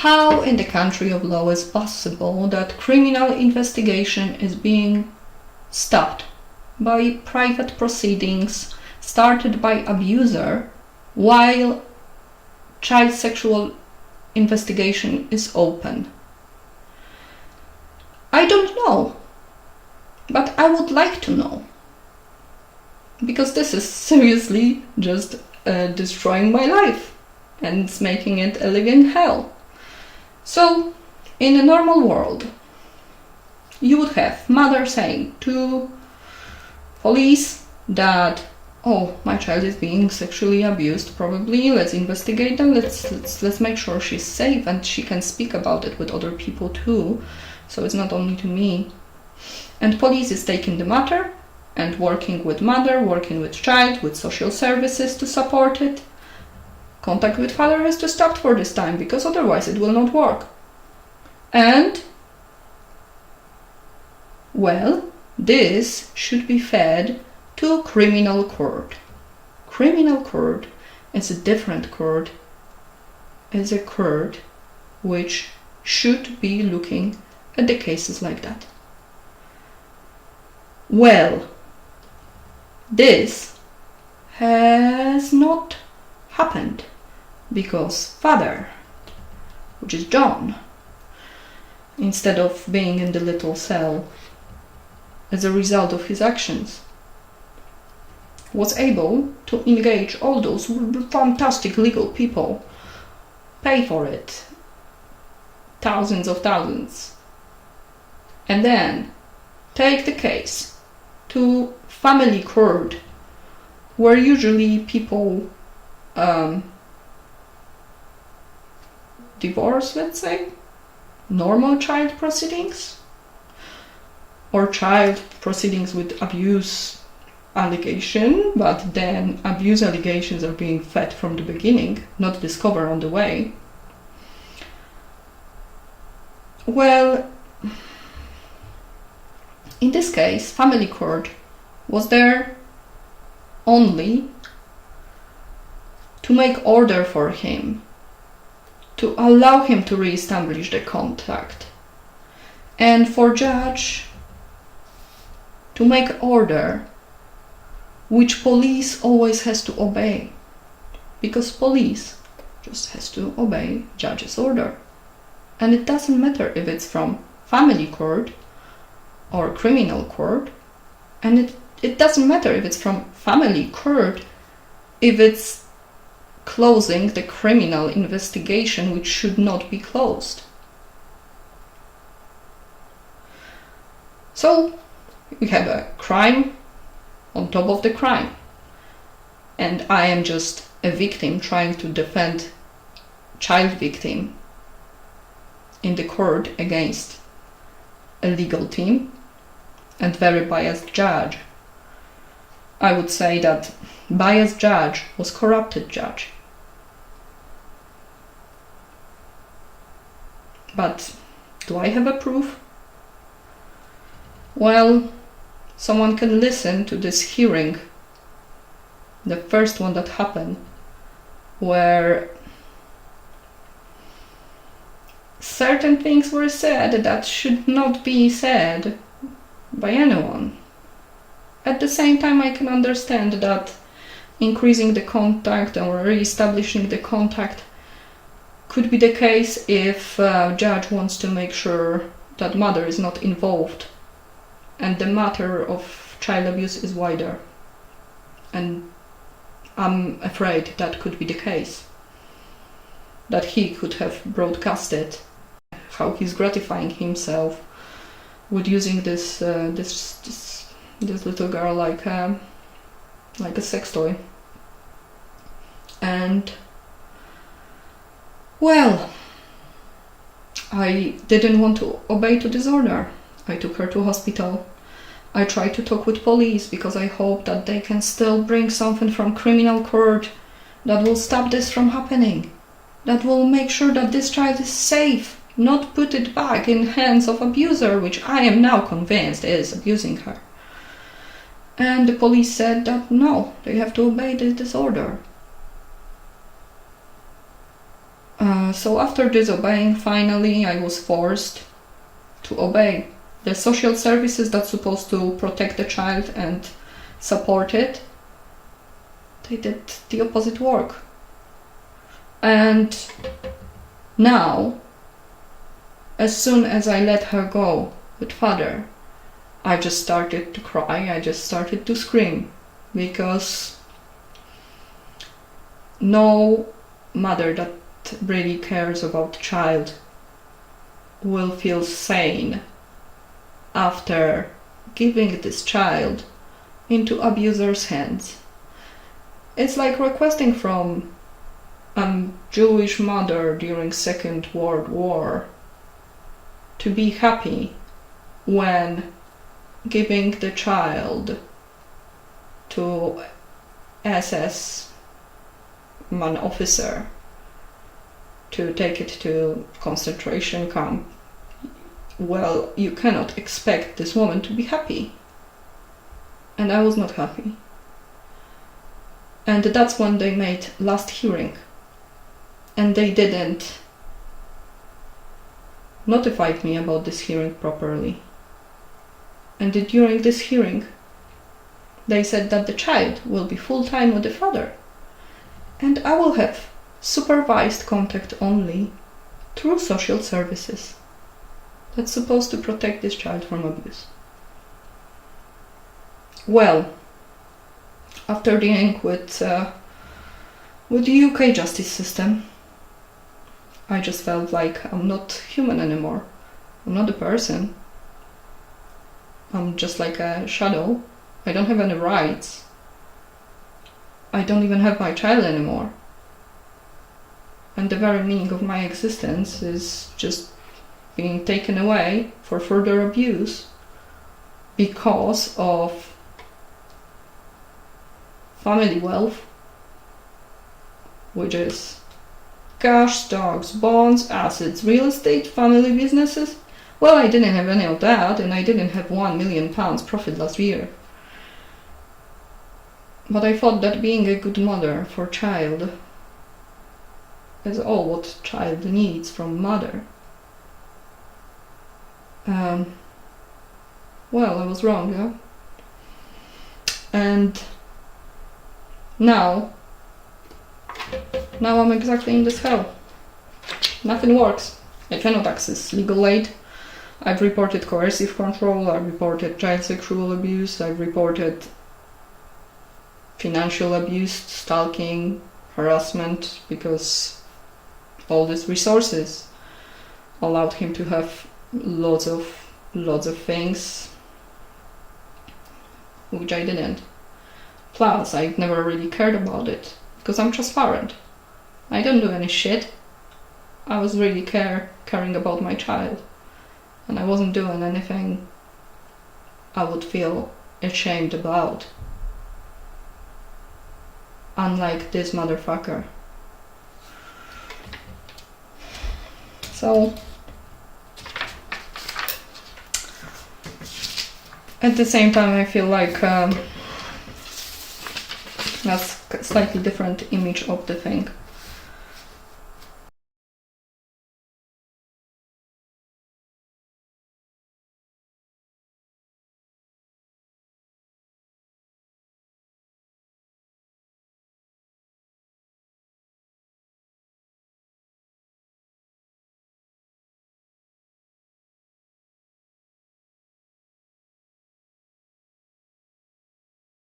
How in the country of law is possible that criminal investigation is being stopped by private proceedings started by abuser while child sexual investigation is open? I don't know, but I would like to know, because this is seriously just destroying my life and it's making it a living hell. So, in a normal world, you would have mother saying to police that, oh, my child is being sexually abused, probably, let's investigate them, let's make sure she's safe and she can speak about it with other people too, so it's not only to me. And police is taking the matter and working with mother, working with child, with social services to support it. Contact with father has to stop for this time, because otherwise it will not work. And, well, this should be fed to criminal court. Criminal court is a different court. It's a court which should be looking at the cases like that. Well, this has not happened because father, which is John, instead of being in the little cell as a result of his actions, was able to engage all those fantastic legal people, pay for it, thousands of thousands, and then take the case to family court, where usually people divorce, let's say, normal child proceedings, or child proceedings with abuse allegation, but then abuse allegations are being fed from the beginning, not discovered on the way. Well, in this case, family court was there only to make order for him, to allow him to re-establish the contact, and for judge to make order which police always has to obey, because police just has to obey judge's order. And it doesn't matter if it's from family court or criminal court, and it doesn't matter if it's from family court if it's closing the criminal investigation, which should not be closed. So we have a crime on top of the crime, and I am just a victim trying to defend child victim in the court against a legal team and very biased judge. I would say that biased judge was corrupted judge. But do I have a proof? Well, someone can listen to this hearing, the first one that happened, where certain things were said that should not be said by anyone. At the same time, I can understand that increasing the contact or re-establishing the contact could be the case if a judge wants to make sure that mother is not involved and the matter of child abuse is wider. And I'm afraid that could be the case, that he could have broadcasted how he's gratifying himself with using this little girl like a sex toy. And well, I didn't want to obey to this order. I took her to hospital. I tried to talk with police because I hope that they can still bring something from criminal court that will stop this from happening, that will make sure that this child is safe, not put it back in hands of abuser, which I am now convinced is abusing her. And the police said that no, they have to obey this order. So after disobeying, finally I was forced to obey. The social services that's supposed to protect the child and support it, they did the opposite work. And now, as soon as I let her go with father, I just started to cry, I just started to scream, because no mother that really cares about the child will feel sane after giving this child into abusers' hands. It's like requesting from a Jewish mother during Second World War to be happy when giving the child to SS man officer to take it to concentration camp. Well, you cannot expect this woman to be happy. And I was not happy. And that's when they made last hearing. And they didn't notify me about this hearing properly. And during this hearing, they said that the child will be full-time with the father. And I will have supervised contact only through social services. That's supposed to protect this child from abuse. Well, after dealing with the UK justice system, I just felt like I'm not human anymore. I'm not a person. I'm just like a shadow. I don't have any rights. I don't even have my child anymore. And the very meaning of my existence is just being taken away for further abuse because of family wealth, which is cash, stocks, bonds, assets, real estate, family businesses. Well, I didn't have any of that, and I didn't have £1 million profit last year. But I thought that being a good mother for child is all what child needs from mother. Well, I was wrong, yeah? And now I'm exactly in this hell. Nothing works. I cannot access legal aid. I've reported coercive control, I've reported child sexual abuse, I've reported financial abuse, stalking, harassment, because all these resources allowed him to have lots of things which I didn't. Plus, I never really cared about it because I'm transparent. I don't do any shit. I was really caring about my child, and I wasn't doing anything I would feel ashamed about. Unlike this motherfucker. So, at the same time, I feel like that's a slightly different image of the thing.